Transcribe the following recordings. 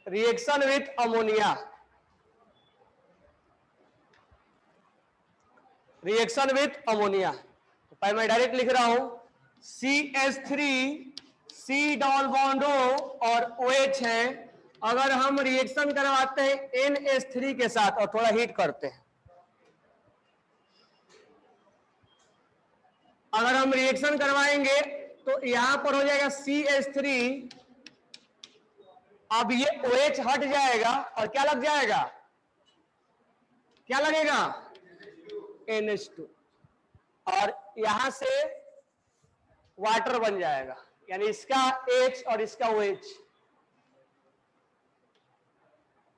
Reaction with ammonia, reaction with ammonia. तो पहले मैं डायरेक्ट लिख रहा हूं CH3 C double bond O और OH है। अगर हम रिएक्शन करवाते हैं NH3 के साथ और थोड़ा हीट करते हैं, अगर हम रिएक्शन करवाएंगे तो यहां पर हो जाएगा CH3, अब ये OH हट जाएगा और क्या लग जाएगा, क्या लगेगा, NH2, और यहां से वाटर बन जाएगा, यानी इसका H और इसका OH।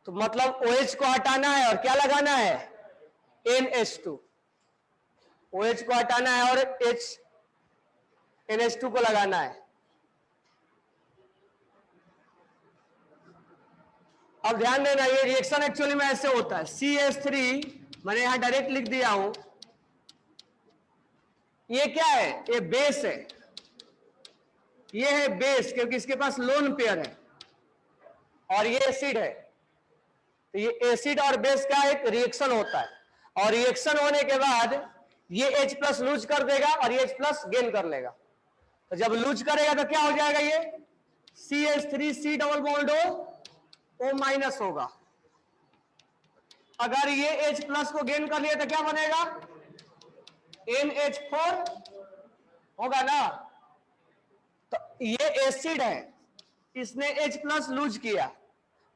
तो मतलब OH को हटाना है और क्या लगाना है, NH2। OH को हटाना है और NH2 को लगाना है। अब ध्यान देना, ये रिएक्शन एक्चुअली में ऐसे होता है। CH3 मैंने यहां डायरेक्ट लिख दिया हूं, ये क्या है, ये बेस है, ये है बेस, क्योंकि इसके पास लोन पेयर है, और ये एसिड है। तो ये एसिड और बेस का एक रिएक्शन होता है, और रिएक्शन होने के बाद ये H+ लूज कर देगा और ये H+ गेन कर लेगा। तो जब लूज करेगा तो क्या हो जाएगा, ये CH3 C double bond O- होगा। अगर ये H+ को गेन कर लिया तो क्या बनेगा, NH4 होगा ना। तो ये एसिड है, इसने H+ लूज किया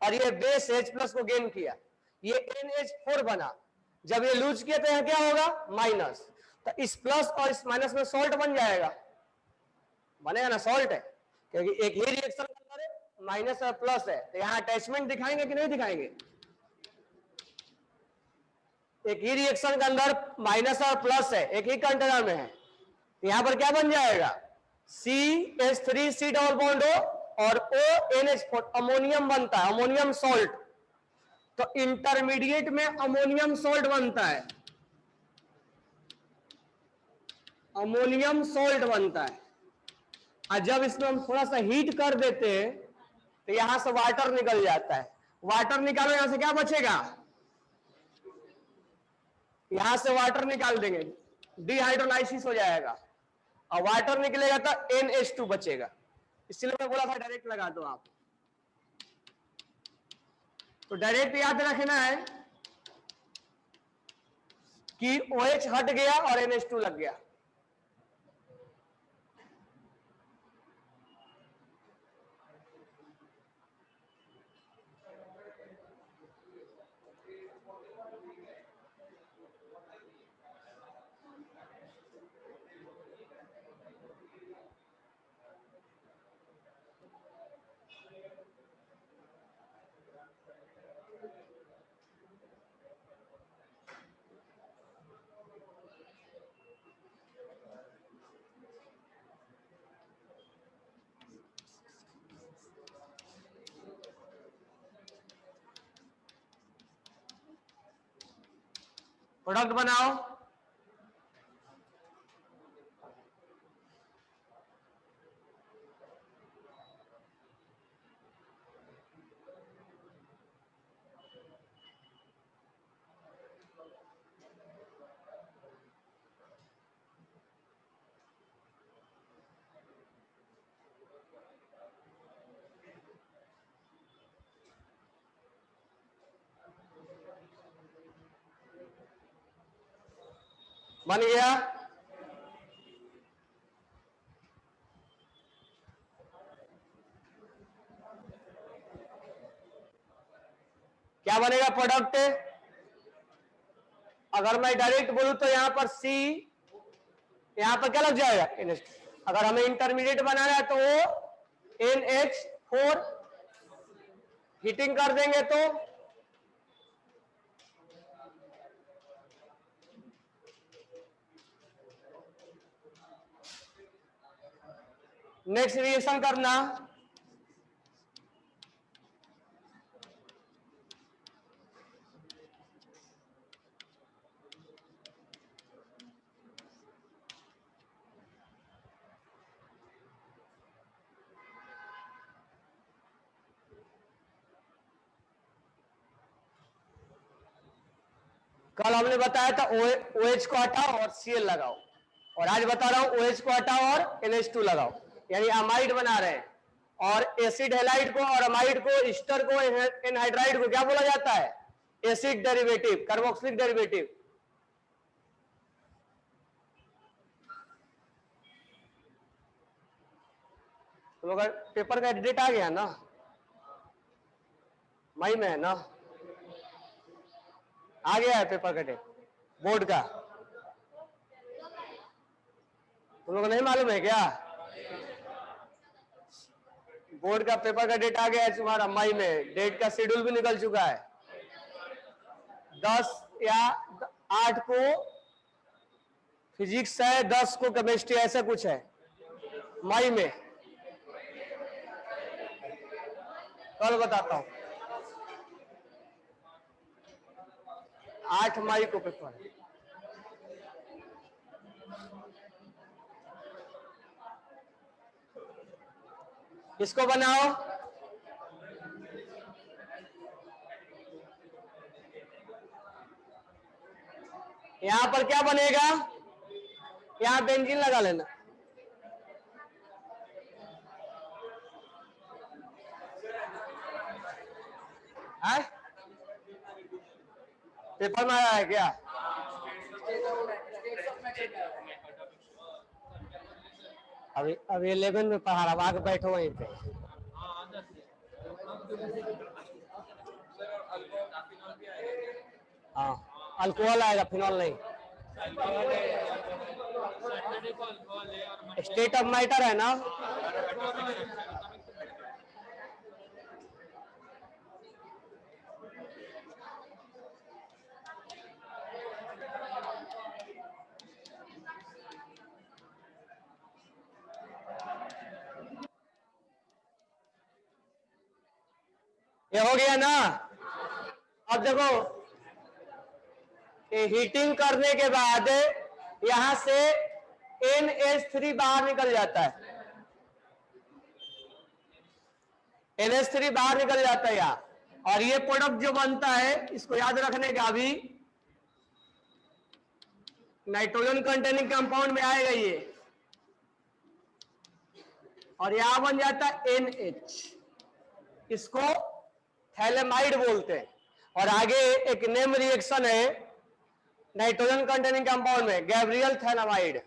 और ये बेस H+ को गेन किया, ये NH4 बना। जब ये लूज किया तो यहां क्या होगा, माइनस। तो इस प्लस और इस माइनस में सॉल्ट बन जाएगा, बनेगा ना, सॉल्ट है, क्योंकि एक ही रिएक्शन के अंदर माइनस और प्लस है। तो यहां अटैचमेंट दिखाएंगे कि नहीं दिखाएंगे, एक ही रिएक्शन के अंदर माइनस और प्लस है, एक ही कंटेनर में है। यहां पर क्या बन जाएगा, CH3 C double bond O और ONH4, अमोनियम बनता है, अमोनियम सॉल्ट। तो इंटरमीडिएट में अमोनियम सॉल्ट बनता है, अमोनियम सॉल्ट बनता है। और जब इसमें हम थोड़ा सा हीट कर देते हैं तो यहां से वाटर निकल जाता है। वाटर निकालो, यहां से क्या बचेगा, यहां से वाटर निकाल देंगे, डिहाइड्रोलाइसिस हो जाएगा, और वाटर निकलेगा तो NH2 बचेगा। इसलिए मैं बोला था डायरेक्ट लगा दो आप। तो डायरेक्ट याद रखना है कि OH हट गया और NH2 लग गया। प्रोडक्ट बनाओ, बन गया। क्या बनेगा प्रोडक्ट, अगर मैं डायरेक्ट बोलूं तो यहां पर C, यहां पर क्या लग जाएगा, NH2। अगर हमें इंटरमीडिएट बनाना है तो वो NH4, हीटिंग कर देंगे तो नेक्स्ट रिएक्शन करना, कल हमने बताया था OH को हटाओ और Cl लगाओ, और आज बता रहा हूं OH को हटाओ और NH2 लगाओ, यानी अमाइड बना रहे हैं। और एसिड हैलाइड को और अमाइड को, ईस्टर को, एनहाइड्राइड को क्या बोला जाता है? Acid derivative, carboxylic derivative. तो लोग पेपर का डेट आ गया ना, मई में है ना, आ गया है पेपर का डेट बोर्ड का, तुम लोग को नहीं मालूम है क्या? बोर्ड का पेपर का डेट आ गया है तुम्हारा मई में, डेट का शेड्यूल भी निकल चुका है। 10 या 8 को फिजिक्स है, 10 को केमिस्ट्री, ऐसा कुछ है मई में। कल बताता हूं, 8 मई को पेपर है। इसको बनाओ, यहां पर क्या बनेगा? यहां बेंजीन लगा लेना, है? पेपर में आया है क्या? अभी 11 में पढ़ा रहा, आगे बैठो वहीं पे। हाँ, अल्कोहल आएगा, फिनॉल नहीं। स्टेट ऑफ मैटर है ना। ये हो गया ना। अब देखो, हीटिंग करने के बाद यहां से NH3 बाहर निकल जाता है, NH3 बाहर निकल जाता है यहाँ, और ये प्रोडक्ट जो बनता है इसको याद रखने का, अभी नाइट्रोजन कंटेनिंग कंपाउंड में आएगा ये, और यहां बन जाता है NH, इसको थैलेमाइड बोलते हैं। और आगे एक नेम रिएक्शन है नाइट्रोजन कंटेनिंग कंपाउंड में, गैब्रियल थैलेमाइड।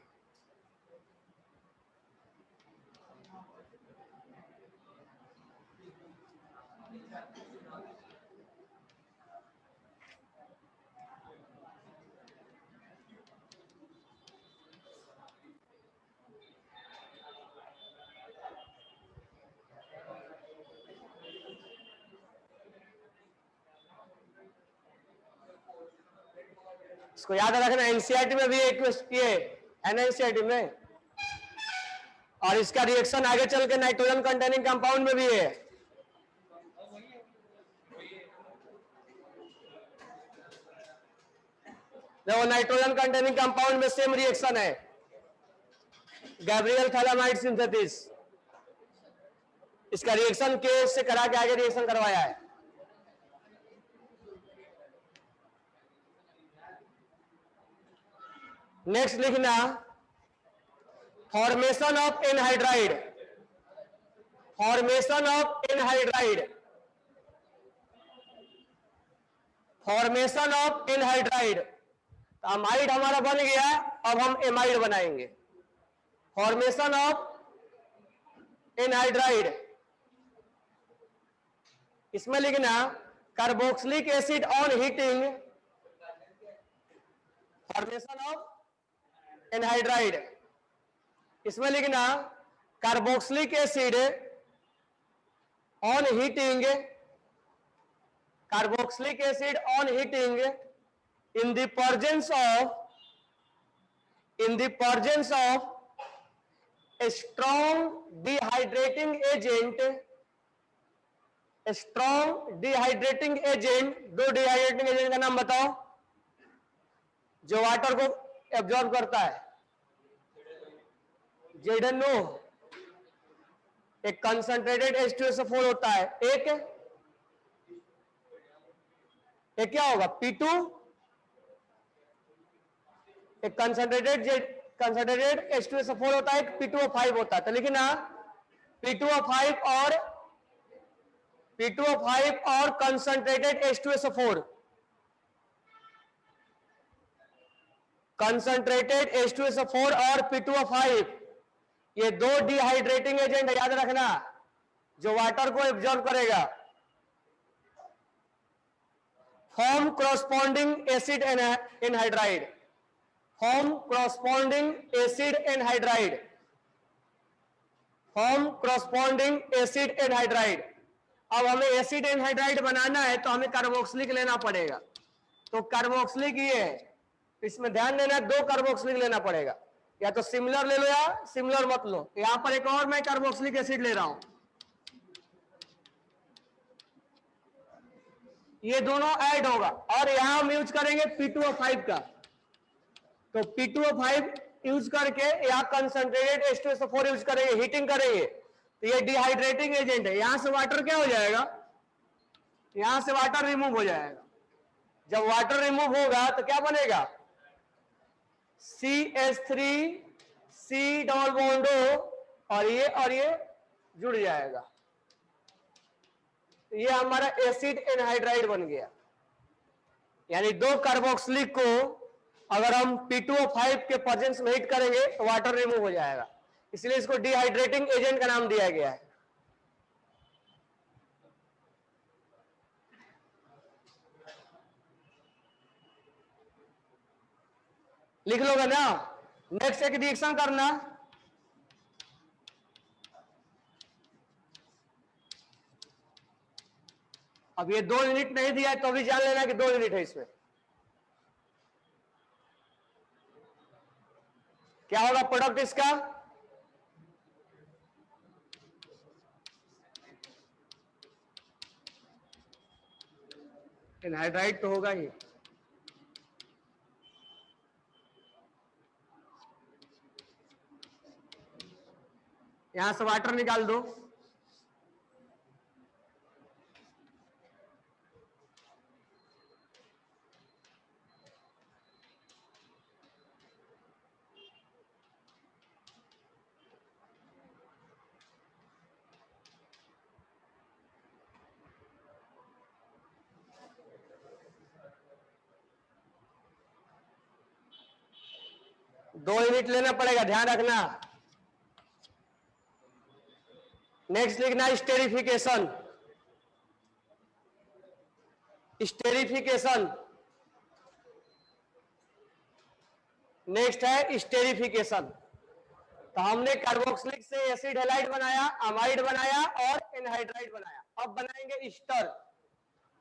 इसको याद रखना, एनसीईआरटी में भी एक ये एनसीईआरटी में, और इसका रिएक्शन आगे चल के नाइट्रोजन कंटेनिंग कंपाउंड में भी है। देखो, नाइट्रोजन कंटेनिंग कंपाउंड में सेम रिएक्शन है, गैब्रियल थैलेमाइड सिंथेसिस। इसका रिएक्शन के से करा के आगे रिएक्शन करवाया है। नेक्स्ट लिखना, formation of anhydride, formation of anhydride, formation of anhydride. तो अमाइड हमारा बन गया, अब हम एमाइड बनाएंगे। फॉर्मेशन ऑफ एनहाइड्राइड, इसमें लिखना carboxylic acid on heating, formation of anhydride, इसमें लिखना carboxylic acid on heating, carboxylic acid on heating in the presence of a strong dehydrating agent, a strong dehydrating agent, दो dehydrating agent का नाम बताओ जो water को एब्जॉर्ब करता है। ZNO, एक कंसंट्रेटेड H2SO4 होता है, एक क्या होगा P2 एक कंसंट्रेटेड H2SO4 होता है, एक P2O5 होता है। तो लिखना P2O5 और कंसंट्रेटेड H2SO4, कंसंट्रेटेड H2SO4 और P2O5 ये दो डिहाइड्रेटिंग एजेंट है, याद रखना, जो वाटर को एब्जॉर्ब करेगा। Form corresponding acid anhydride, form corresponding acid anhydride, form corresponding acid anhydride. अब हमें एसिड एनहाइड्राइड बनाना है तो हमें कार्बोक्सिलिक लेना पड़ेगा। तो कार्बोक्सिलिक ये है, इसमें ध्यान देना, दो कार्बोक्सिलिक लेना पड़ेगा, या तो सिमिलर ले लो या सिमिलर मत लो। यहां पर एक और मैं कार्बोक्सिलिक एसिड ले रहा हूं, ये दोनों ऐड होगा, और यहां हम यूज करेंगे P2O5 का। तो P2O5 यूज करके यहां कंसंट्रेटेड H2SO4 यूज करेंगे, हीटिंग करेंगे, तो ये डिहाइड्रेटिंग एजेंट है। यहां से वाटर क्या हो जाएगा, यहां से वाटर रिमूव हो जाएगा। जब वाटर रिमूव होगा तो क्या बनेगा, CH3 C double bond O, और ये जुड़ जाएगा। ये हमारा एसिड एनहाइड्राइड बन गया। यानी दो कार्बोक्सिलिक को अगर हम P2O5 के प्रेजेंस में हीट करेंगे तो वाटर रिमूव हो जाएगा, इसलिए इसको डिहाइड्रेटिंग एजेंट का नाम दिया गया है। लिख लोगे ना। नेक्स्ट एक रिएक्शन करना, अब ये 2 यूनिट नहीं दिया है तो भी जान लेना कि 2 यूनिट है इसमें। क्या होगा प्रोडक्ट इसका, एनहाइड्राइड तो होगा ही। यहां से वाटर निकाल दो, दो यूनिट लेना पड़ेगा, ध्यान रखना। नेक्स्ट लिखना स्टेरिफिकेशन, स्टेरिफिकेशन। नेक्स्ट है स्टेरिफिकेशन। तो हमने कार्बोक्सिलिक से एसिड हैलाइड बनाया, अमाइड बनाया और एनहाइड्राइड बनाया। अब बनाएंगे स्टर,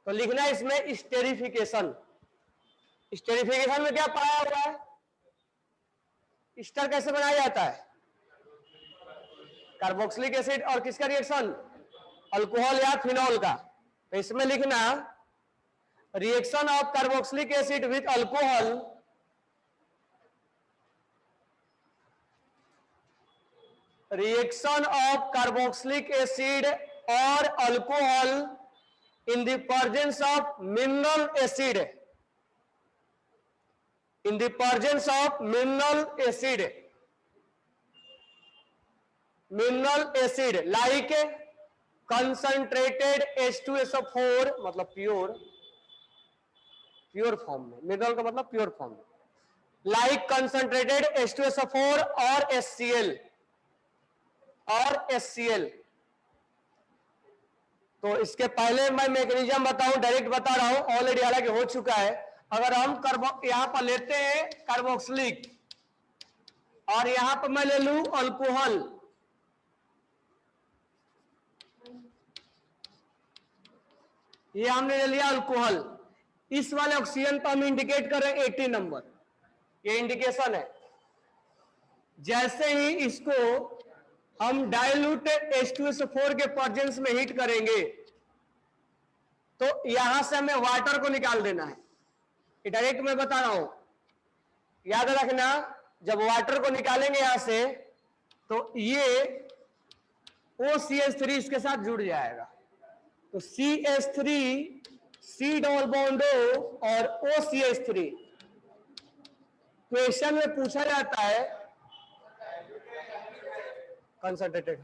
तो लिखना है इसमें स्टेरिफिकेशन। स्टेरिफिकेशन में क्या पढ़ाया हुआ है, स्टर कैसे बनाया जाता है, कार्बोक्सिलिक एसिड और किसका रिएक्शन, अल्कोहल या फिनॉल का। तो इसमें लिखना reaction of carboxylic acid with alcohol, reaction of carboxylic acid और alcohol in the presence of mineral acid, in the presence of mineral acid like concentrated H2SO4, मतलब pure form में, mineral का मतलब प्योर फॉर्म में, like concentrated H2SO4 और HCl। तो इसके पहले मैं मैकेनिज्म बताऊं, डायरेक्ट बता रहा हूं, ऑलरेडी हालांकि हो चुका है। अगर हम यहां पर लेते हैं कार्बोक्सिलिक और यहां पर मैं ले लूं अल्कोहल, ये हमने ले लिया अल्कोहल, इस वाले ऑक्सीजन पर हम इंडिकेट कर रहे हैं 80 नंबर, ये इंडिकेशन है। जैसे ही इसको हम डाइल्यूटेड H2SO4 के प्रेजेंस में हीट करेंगे तो यहां से हमें वाटर को निकाल देना है, डायरेक्ट मैं बता रहा हूं, याद रखना। जब वाटर को निकालेंगे यहां से तो ये OCH3 इसके साथ जुड़ जाएगा, तो CH3 C double bond O और OCH3, क्वेश्चन में पूछा जाता है कंसंट्रेटेड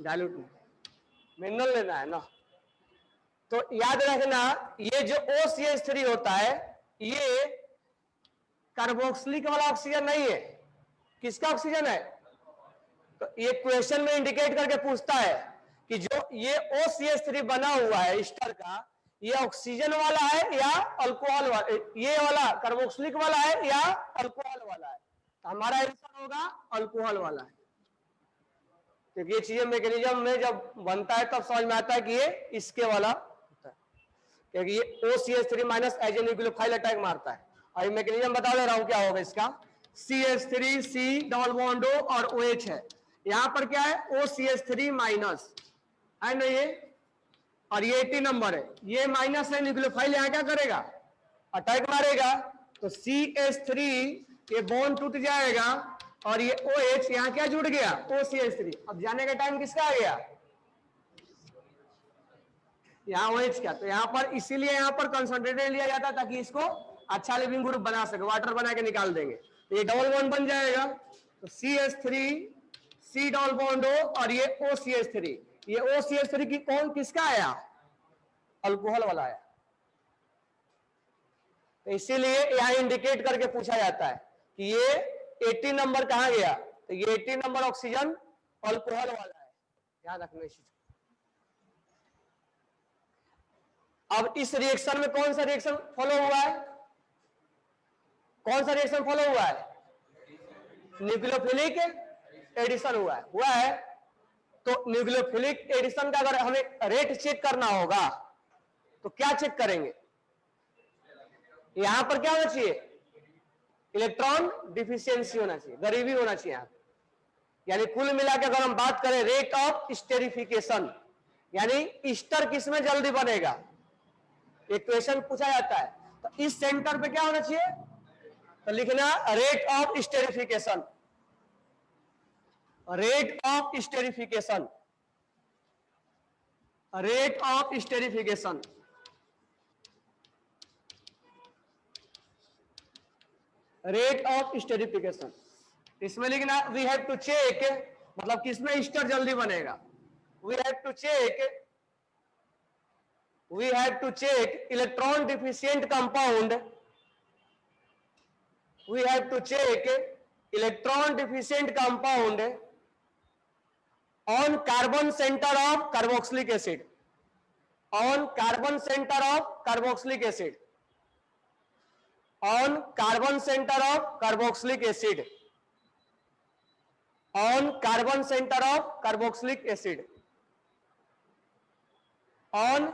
डाइल्यूट मिनरल लेना है ना, तो याद रखना ये जो OCH3 होता है ये कार्बोक्सिलिक वाला ऑक्सीजन नहीं है, किसका ऑक्सीजन है? तो ये क्वेश्चन में इंडिकेट करके पूछता है कि जो ये OCH3 बना हुआ है ईस्टर का, ये ऑक्सीजन वाला है या अल्कोहल वाला, ये वाला कार्बोक्सिलिक वाला है या अल्कोहल वाला है? तो हमारा आंसर होगा अल्कोहल वाला है, क्योंकि ये चीजें मैकेनिज्म में जब बनता है तब समझ में आता है कि ये इसके वाला होता है, क्योंकि ये OCH3 minus as a nucleophile attack मारता है। और ये मैकेनिज्म बता दे रहा हूं क्या होगा इसका, CH3 C double bond O और OH है, यहां पर क्या है OCH3 माइनस है ना ये, और ये 80 नंबर है, ये माइनस है, न्यूक्लियोफाइल यहां क्या करेगा अटैक मारेगा, तो CH3 ये बॉन्ड टूट जाएगा और ये OH यहां क्या जुड़ गया OCH3। अब जाने का टाइम किसका आ गया, यहाँ OH का, तो यहाँ पर इसीलिए यहाँ पर कंसंट्रेटेड लिया जाता है ताकि इसको अच्छा लिविंग ग्रुप बना सके, वाटर बना के निकाल देंगे, तो ये डबल बॉन्ड बन जाएगा, तो CH3 C double bond O और ये OCH3, ये OCH3 की कौन किसका आया, अल्कोहल वाला आया, तो इसीलिए यहाँ इंडिकेट करके पूछा जाता है कि ये 80 नंबर कहां गया, तो ये 80 नंबर ऑक्सीजन अल्कोहल वाला है, ध्यान रखना इस चीज। अब इस रिएक्शन में कौन सा रिएक्शन फॉलो हुआ है, कौन सा रिएक्शन फॉलो हुआ है, न्यूक्लियोफिलिक एडिशन हुआ है। तो न्यूक्लियोफिलिक एडिशन का अगर हमें रेट चेक करना होगा तो क्या चेक करेंगे, यहां पर क्या होना चाहिए, इलेक्ट्रॉन डिफिशियंसी होना चाहिए, गरीबी होना चाहिए यहां, यानी कुल मिलाकर अगर हम बात करें रेट ऑफ स्टेरिफिकेशन, यानी ईस्टर किसमें जल्दी बनेगा, एक क्वेश्चन पूछा जाता है, तो इस सेंटर पे क्या होना चाहिए, तो लिखना rate of esterification, rate of esterification, rate of esterification, rate of esterification, इसमें लिखना वी हैव टू चेक, मतलब किसमें ईस्टर जल्दी बनेगा, we have to check electron deficient compound, we have to check electron deficient compound on carbon center of carboxylic acid, on carbon center of carboxylic acid, on carbon center of carboxylic acid, on carbon center of carboxylic acid, on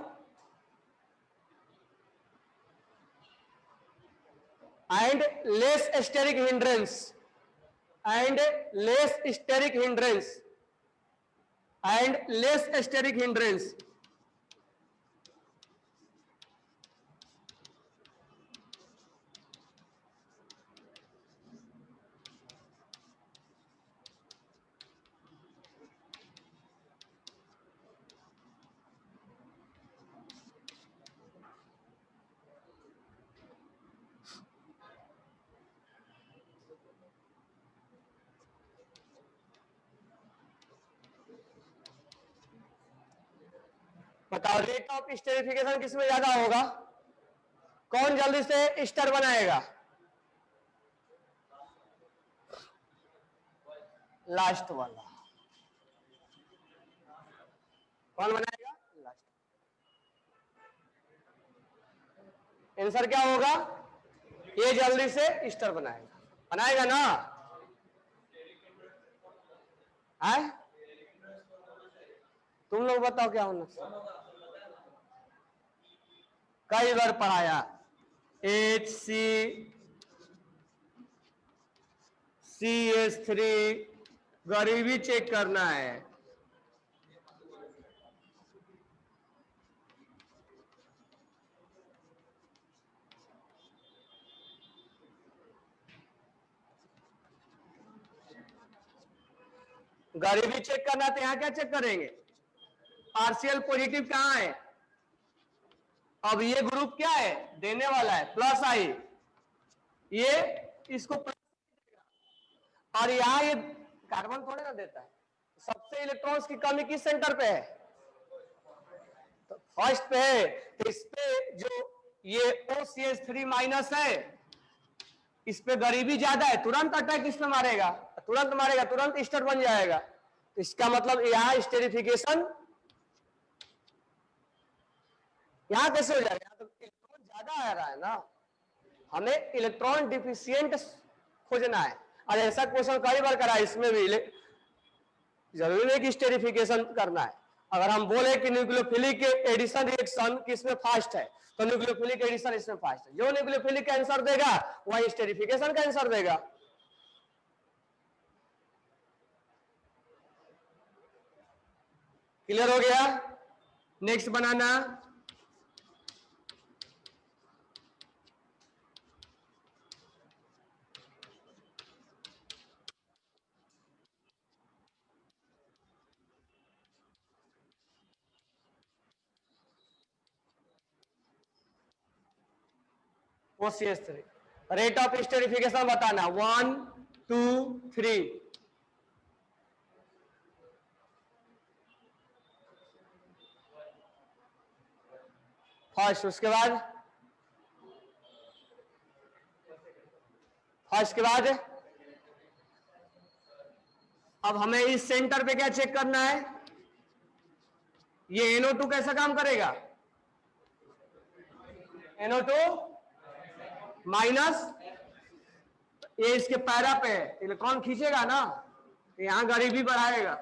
and less steric hindrance, and less steric hindrance, and less steric hindrance, बताओ rate of esterification किसमें ज्यादा होगा, कौन जल्दी से stir बनाएगा, last वाला, कौन बनाएगा, लास्ट, आंसर क्या होगा, ये जल्दी से स्टर बनाएगा ना, है तुम लोग बताओ क्या होना, कई बार पढ़ाया, HCCH3 गरीबी चेक करना है, गरीबी चेक करना, तो यहां क्या चेक करेंगे, पार्शियल पॉजिटिव कहां है, अब ये ग्रुप क्या है देने वाला है, प्लस आई, ये इसको और यहां ये कार्बन थोड़े ना देता है। सबसे इलेक्ट्रॉन्स की कमी किस सेंटर पे है? तो फर्स्ट पे है। तो इस पे जो ये OCH3 माइनस है, इस पे गरीबी ज्यादा है, तुरंत अटैक इस पे मारेगा, तुरंत मारेगा, तुरंत स्टर बन जाएगा। तो इसका मतलब यहां स्टेरिफिकेशन यहां कैसे हो जाएगा? यहां तो इलेक्ट्रॉन ज्यादा आ रहा है ना, हमें इलेक्ट्रॉन डिफिशियंट खोजना है। और ऐसा क्वेश्चन कई बार करा है, इसमें भी जरूरी नहीं कि स्टेरिफिकेशन करना है। अगर हम बोले कि न्यूक्लियोफिलिक एडिशन रिएक्शन किसमें फास्ट है, तो न्यूक्लियोफिलिक एडिशन इसमें फास्ट है। जो न्यूक्लियोफिलिक का आंसर देगा वही स्टेरिफिकेशन का आंसर देगा। क्लियर हो गया? Next banana. OCH3 rate of esterification बताना 1 2 3। फर्स्ट, उसके बाद फर्स्ट के बाद अब हमें इस सेंटर पे क्या चेक करना है? ये NO2 कैसा काम करेगा? NO2 माइनस, ये इसके पैरा पे है, इलेक्ट्रॉन खींचेगा ना, यहां गरीबी बढ़ाएगा।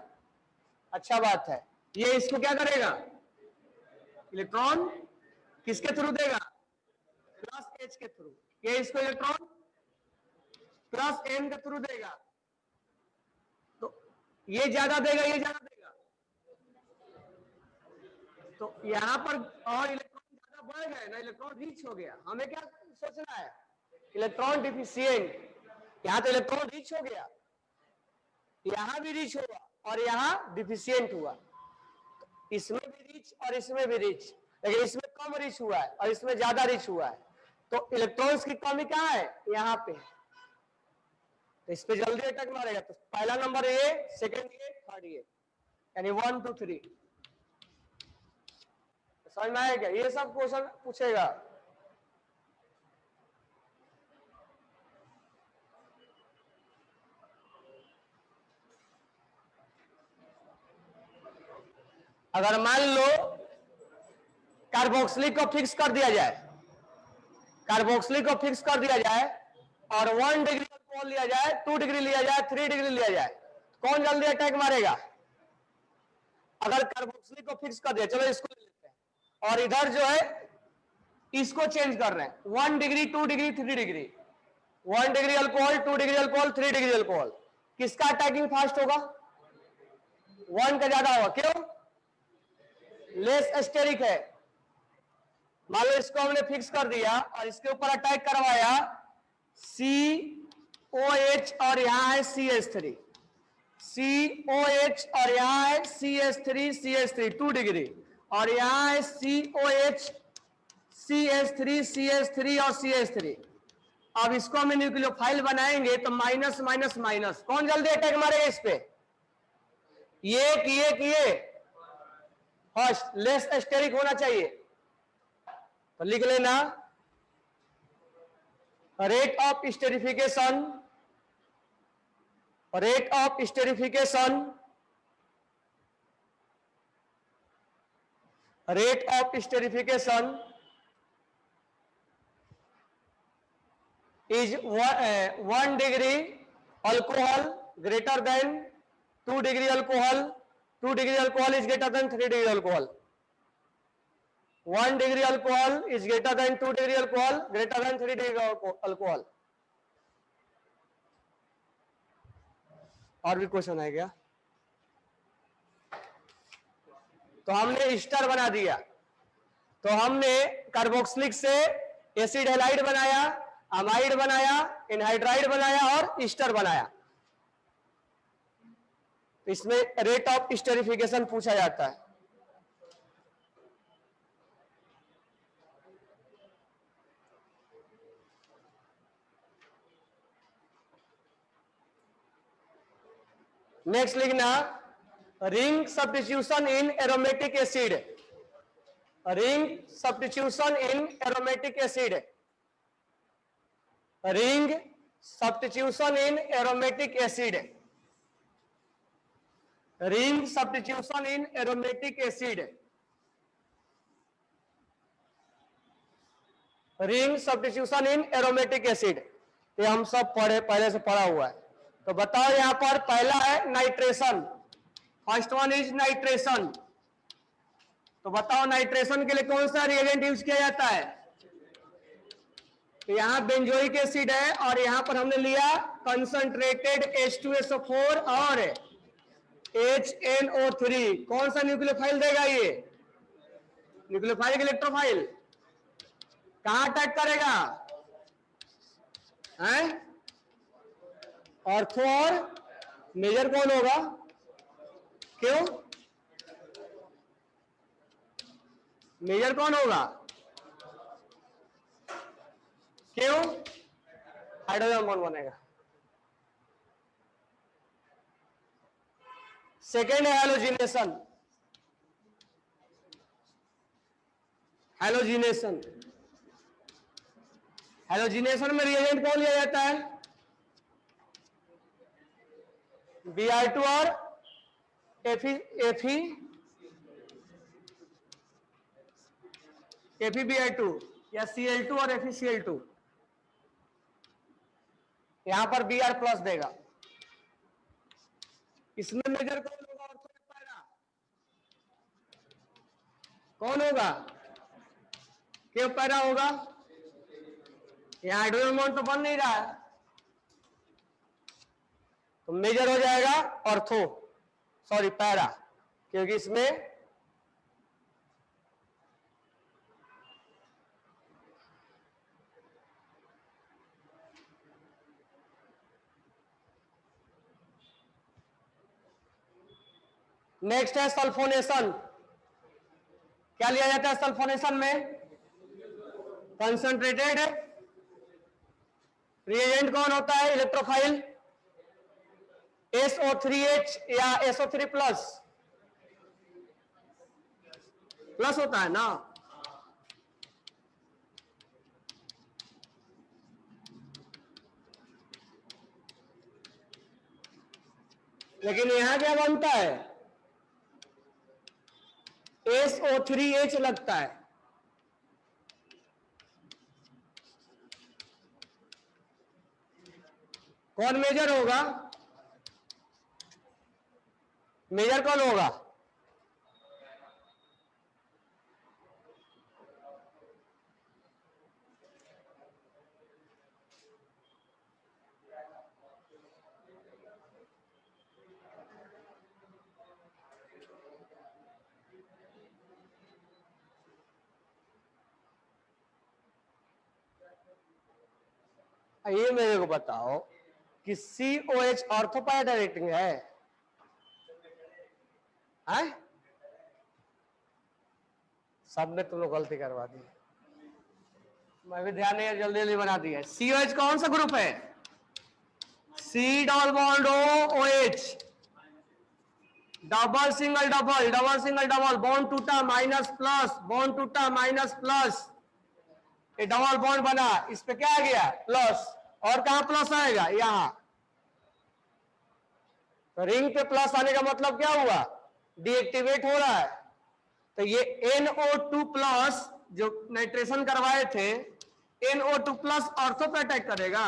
अच्छा बात है। ये इसको क्या करेगा? इलेक्ट्रॉन किसके थ्रू देगा? प्लस H के थ्रू। ये इसको इलेक्ट्रॉन प्लस N के थ्रू देगा। तो ये ज्यादा देगा, ये ज्यादा देगा, तो यहां पर और इलेक्ट्रॉन ज्यादा बढ़ गए ना, इलेक्ट्रॉन रिच हो गया। हमें क्या सोचना है? Electron deficient. यहां तो इलेक्ट्रॉन रिच हो गया, यहां भी रिच हुआ और यहां डिफिशियंट हुआ। इसमें भी रिच और इसमें भी रिच, लेकिन इसमें कम रिच हुआ है और इसमें ज्यादा रिच हुआ है। तो इलेक्ट्रॉन्स की कमी कहां है? यहां पे। तो इस पे जल्दी अटैक मारेगा। तो पहला नंबर ये, सेकंड ये, थर्ड ये, यानी 1 2 3। समझ में आया क्या? ये सब क्वेश्चन पूछेगा। अगर मान लो कार्बोक्सिलिक को फिक्स कर दिया जाए, कार्बोक्सिलिक को फिक्स कर दिया जाए और 1 डिग्री अल्कोहल लिया जाए, 2 डिग्री लिया जाए, 3 डिग्री लिया जाए, कौन जल्दी अटैक मारेगा? अगर कार्बोक्सिलिक को फिक्स कर दिया, चलो इसको ले लेते हैं, और इधर जो है इसको चेंज कर रहे हैं, 1 degree, 2 degree, 3 degree, 1 degree alcohol, 2 degree alcohol, 3 degree alcohol, किसका अटैकिंग फास्ट होगा? 1 का ज्यादा होगा। क्यों? लेस एस्टेरिक है। मान लो इसको हमने फिक्स कर दिया और इसके ऊपर अटैक करवाया, COH और यहां है CH3, COH और यहां है CH3 2 डिग्री, और यहां है COH CH3 और CH3। अब इसको हम न्यूक्लियोफाइल बनाएंगे तो माइनस माइनस माइनस, कौन जल्दी अटैक मारेगा इस पे? ये फर्स्ट लेस एस्टेरिक होना चाहिए। तो लिख लेना, rate of esterification, rate of esterification, rate of esterification is 1 degree alcohol greater than 2 degree alcohol, 2 degree alcohol is greater than 3 degree alcohol, 1 degree alcohol is greater than 2 degree alcohol, greater than 3 degree alcohol। और भी question है क्या? तो हमने stir बना दिया, तो हमने कार्बोक्सिलिक से एसिड हैलाइड बनाया, अमाइड बनाया, एनहाइड्राइड बनाया और स्टर बनाया। इसमें रेट ऑफ स्टेरिफिकेशन पूछा जाता है। नेक्स्ट लिखना रिंग सब्स्टिट्यूशन इन एरोमेटिक एसिड, रिंग सब्स्टिट्यूशन इन एरोमेटिक एसिड, रिंग सब्स्टिट्यूशन इन एरोमेटिक एसिड, रिंग सब्स्टिट्यूशन इन एरोमेटिक एसिड, रिंग सब्स्टिट्यूशन इन एरोमेटिक एसिड, ये हम सब पहले से पढ़ा हुआ है। तो बताओ यहां पर पहला है nitration, first one is nitration. तो बताओ नाइट्रेशन के लिए कौन सा रिएजेंट यूज किया जाता है? तो यहां बेंजोइक एसिड है और यहां पर हमने लिया कंसंट्रेटेड H2SO4 और HNO3। कौन सा न्यूक्लियोफाइल देगा ये? न्यूक्लियोफाइल इलेक्ट्रोफाइल कहां अटैक करेगा? हैं? ऑर्थो और मेजर कौन होगा? क्यों मेजर कौन होगा? क्यों? हाइड्रोजन बॉन्ड बनेगा। सेकेंड है हैलोजिनेशन, हैलोजिनेशन, हैलोजिनेशन में रिएजेंट कौन लिया जाता है? Br2 और FeBr2 या Cl2 और FeCl2। यहां पर Br प्लस देगा। इसमें मेजर कौन होगा? ऑर्थो या पैरा? कौन होगा? क्यों पैरा होगा? यहां हाइड्रोजन बॉन्ड तो बन नहीं रहा है, तो मेजर हो जाएगा ऑर्थो, सॉरी पैरा, क्योंकि इसमें नेक्स्ट है सल्फोनेशन। क्या लिया जाता है सल्फोनेशन में? कंसंट्रेटेड रिएजेंट कौन होता है? इलेक्ट्रोफाइल SO3H या SO3 प्लस, प्लस होता है ना। लेकिन यहां क्या बनता है? SO3H लगता है। कौन मेजर होगा? मेजर कौन होगा? ये मेरे को बताओ कि COH ऑर्थोपाइड रेटिंग है? सब में तुम लोग गलती करवा दी, मैं भी ध्यान नहीं, जल्दी जल्दी बना दिया। COH कौन सा ग्रुप है? C double bond OH, double single double, double single double, bond टूटा माइनस प्लस, बॉन्ड टूटा माइनस प्लस, ये डबल बॉन्ड बना, इस पे क्या आ गया? प्लस। और कहां प्लस आएगा? यहां। तो रिंग पे प्लस आने का मतलब क्या हुआ? डीएक्टिवेट हो रहा है। तो ये NO2 प्लस जो नाइट्रेशन करवाए थे, NO2 प्लस ऑर्थो पे अटैक करेगा,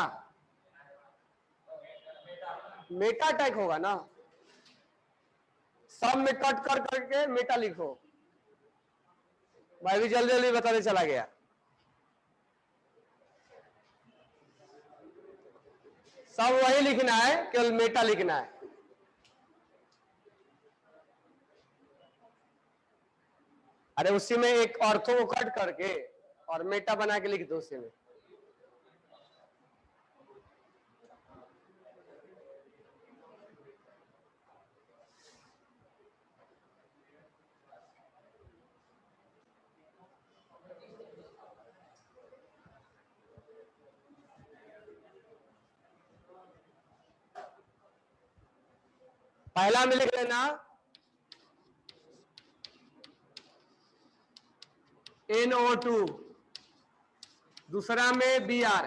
मेटा अटैक होगा ना। सब में कट कर करके मेटा लिखो, मैं भी जल्दी जल्दी बताने चला गया। सब वही लिखना है, केवल मेटा लिखना है। अरे उसी में एक ऑर्थो को कट करके और मेटा बना के लिख दो उसी में। पहला में लिख लेना NO2, दूसरा में Br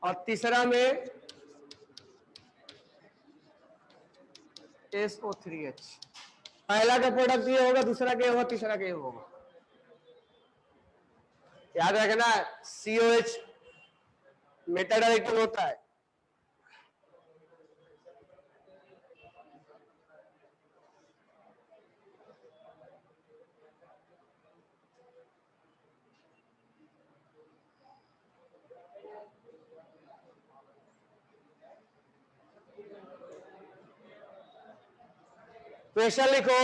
और तीसरा में SO3H। पहला का प्रोडक्ट ये होगा, दूसरा का होगा, तीसरा का होगा। याद रखना COH मेटा डायरेक्टिव होता है। क्वेश्चन लिखो।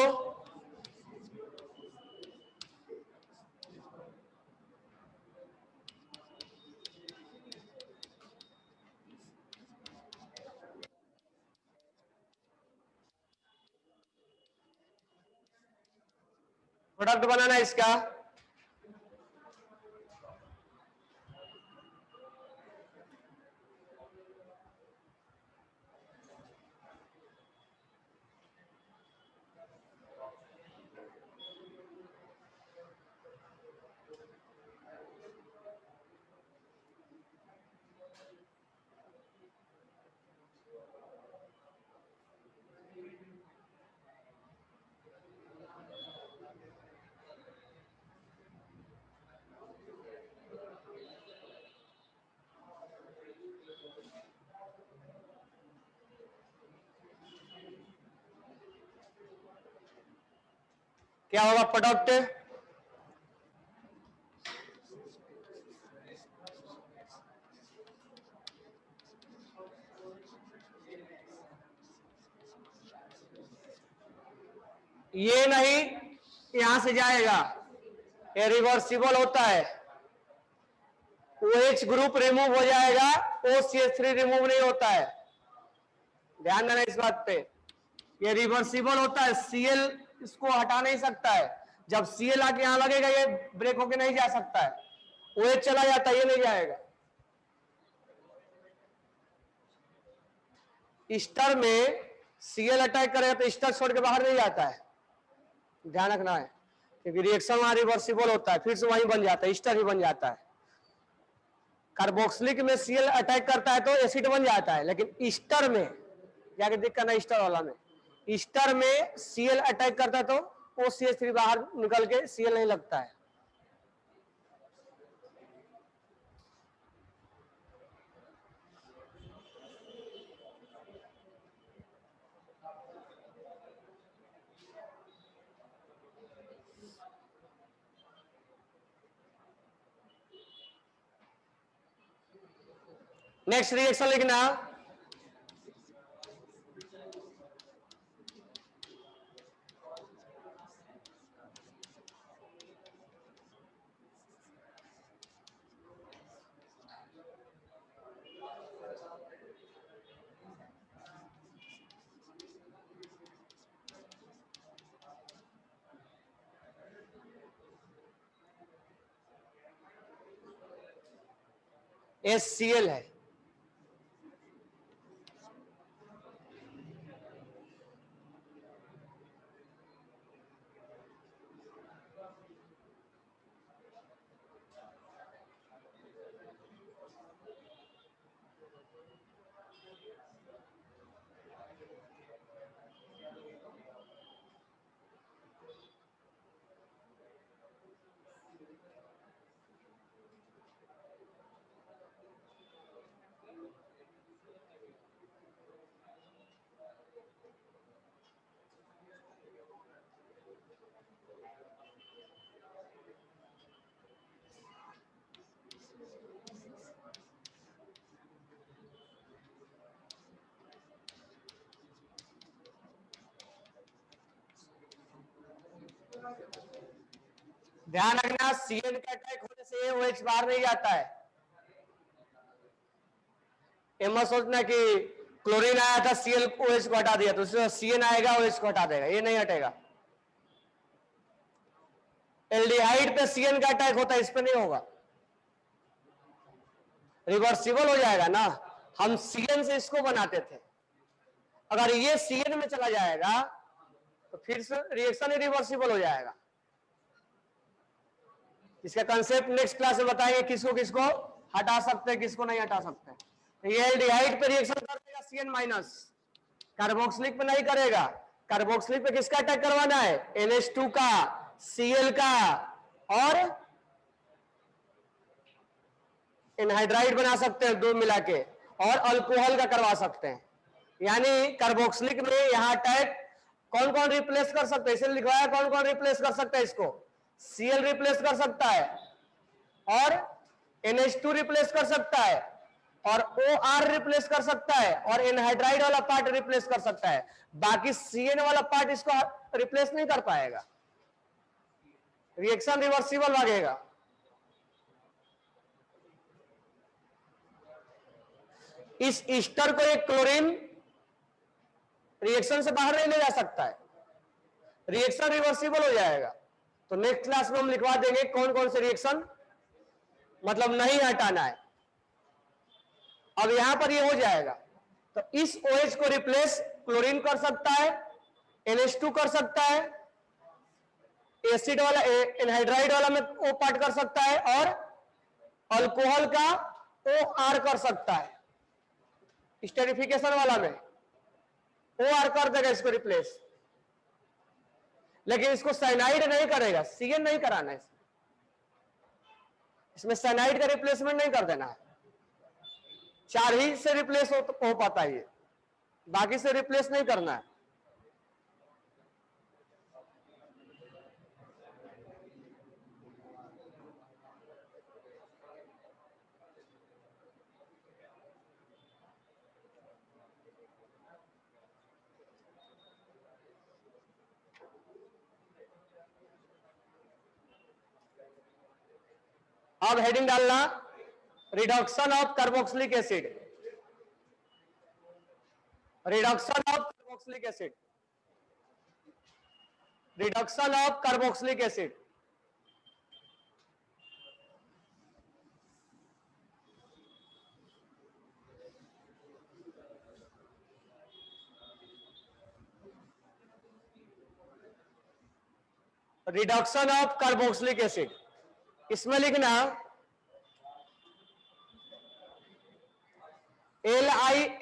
प्रोडक्ट बनाना इसका। क्या होगा प्रोडक्ट? ये नहीं, यहां से जाएगा, ये रिवर्सिबल होता है। OH ग्रुप रिमूव हो जाएगा, OCH3 रिमूव नहीं होता है। ध्यान देना इस बात पे, ये रिवर्सिबल होता है। Cl इसको हटा नहीं सकता है। जब Cl आके यहां लगेगा, ये ब्रेक होके नहीं जा सकता है। OH चला जाता है, ये नहीं जाएगा। ईस्टर में Cl अटैक करेगा तो ईस्टर छोड़ के बाहर नहीं जाता है। ध्यान रखना है, क्योंकि रिएक्शन वहां रिवर्सिबल होता है, फिर से वहीं बन जाता है, ईस्टर ही बन जाता है। कार्बोक्सिलिक में Cl अटैक करता है तो एसिड बन जाता है, लेकिन ईस्टर में जाके देख करना, ईस्टर वाला में, ईस्टर में Cl अटैक करता है तो OCH3 बाहर निकल के Cl नहीं लगता है। नेक्स्ट रिएक्शन लिखना, HCl है। ध्यान रखना, Cl का अटैक होने से OH बाहर नहीं जाता है। मत सोचना कि क्लोरीन आया था, Cl OH को हटा दिया, तो CN आएगा, OH को हटा देगा, ये नहीं हटेगा। एल्डिहाइड पे Cn का अटैक होता है, इस पे नहीं होगा, रिवर्सिबल हो जाएगा ना। हम CN से इसको बनाते थे, अगर ये CN में चला जाएगा तो फिर से रिएक्शन इरिवर्सिबल हो जाएगा। इसका कंसेप्ट नेक्स्ट क्लास में बताएंगे, किसको किसको हटा सकते हैं, किसको नहीं हटा सकते। तो ये एल्डिहाइड पे रिएक्शन कर देगा CN माइनस, कार्बोक्सिलिक पे नहीं करेगा। कार्बोक्सिलिक पे किसका अटैक करवाना है? NH2 का, Cl का, और एनहाइड्राइड बना सकते हैं दो मिला के, और अल्कोहल का करवा सकते हैं। यानी कार्बोक्सिलिक में यहां अटैक कौन कौन रिप्लेस कर सकते हैं, इसे लिखवाया कौन कौन रिप्लेस कर सकता है इसको? Cl रिप्लेस कर सकता है, और NH2 रिप्लेस कर सकता है, और OR रिप्लेस कर सकता है, और एनहाइड्राइड वाला पार्ट रिप्लेस कर सकता है। बाकी CN वाला पार्ट इसको रिप्लेस नहीं कर पाएगा, रिएक्शन रिवर्सिबल भागेगा। इस ईस्टर को एक क्लोरीन रिएक्शन से बाहर नहीं ले जा सकता है, रिएक्शन रिवर्सिबल हो जाएगा। तो नेक्स्ट क्लास में हम लिखवा देंगे कौन कौन से रिएक्शन मतलब नहीं हटाना है। अब यहां पर ये हो जाएगा, तो इस OH को रिप्लेस क्लोरीन कर सकता है, NH2 कर सकता है, एसिड वाला एनहाइड्राइड वाला में O पार्ट कर सकता है, और अल्कोहल का OR कर सकता है, स्टेरिफिकेशन वाला में OR कर देगा इसको रिप्लेस। लेकिन इसको साइनाइड नहीं करेगा, CN नहीं कराना है, इसमें साइनाइड का रिप्लेसमेंट नहीं कर देना है। 4 ही से रिप्लेस हो पाता है, ये बाकी से रिप्लेस नहीं करना है। अब हेडिंग डालना, reduction of carboxylic acid, reduction of carboxylic acid, reduction of carboxylic acid. Reduction of carboxylic acid, इसमें लिखना LiAlH4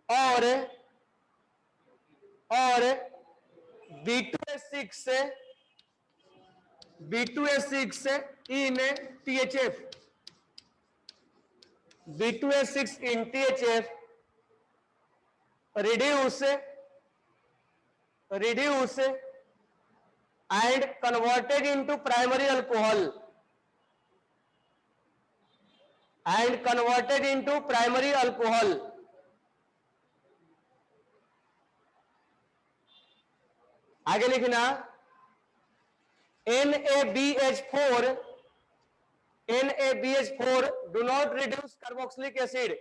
और B2S6 in THF, B2S6 in THF reduce and converted into primary alcohol, आगे लिखना NaBH4 do not reduce carboxylic acid,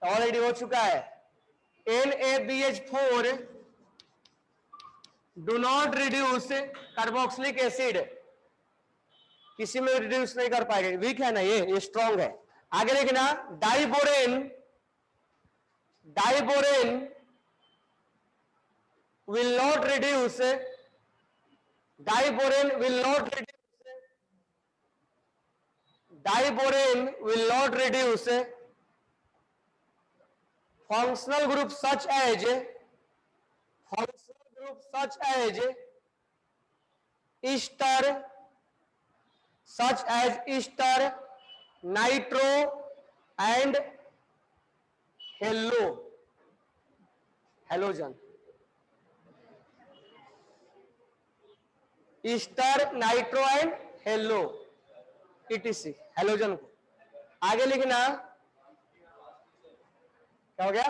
already हो चुका है। NaBH4 do not reduce carboxylic acid, किसी में रिड्यूस नहीं कर पाएगा, वीक है ना ये स्ट्रॉन्ग है। आगे लिखना diborane will not reduce functional group such as ester, nitro and halogen, Easter, nitro and hello ETC, halogen को। आगे लिखना क्या हो गया?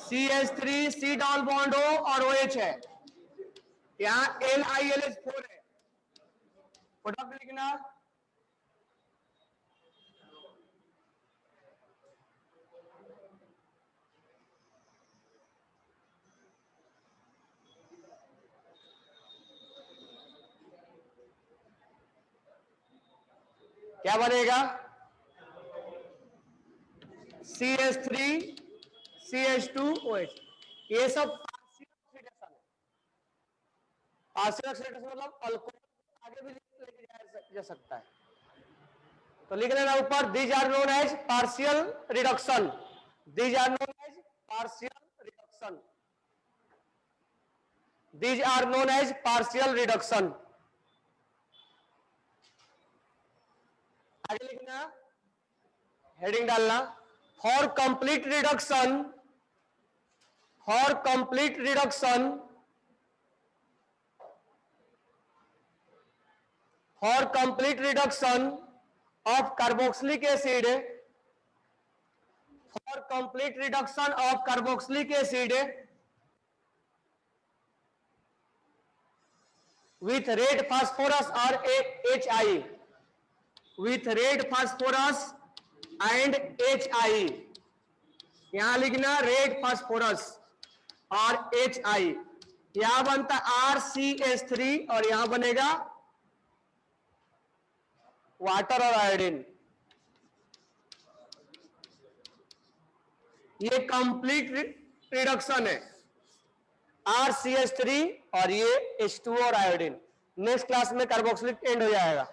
CH3 C double bond O और OH है, यहां NiLH4 है, प्रोडक्ट लिखना क्या बनेगा? CH3 CH2OH। ये सब पार्शियल ऑक्सीडेशन है। पार्शियल ऑक्सीडेशन मतलब अल्कोहल आगे भी लेके जाया जा सकता है। तो लिख लेना ऊपर, these are known as partial reduction, these are known as partial reduction, these are known as partial reduction. आगे लिखना, हेडिंग डालना, for complete reduction, for complete reduction, for complete reduction of carboxylic acid, for complete reduction of carboxylic acid with red phosphorus or HI, with red phosphorus and HI, यहां लिखना red phosphorus और HI, यहां बनता RCH3 और यहां बनेगा water और iodine. ये कंप्लीट रिडक्शन है, RCH3 और ये H2O और आयोडीन। नेक्स्ट क्लास में कार्बोक्सिलिक एंड हो जाएगा।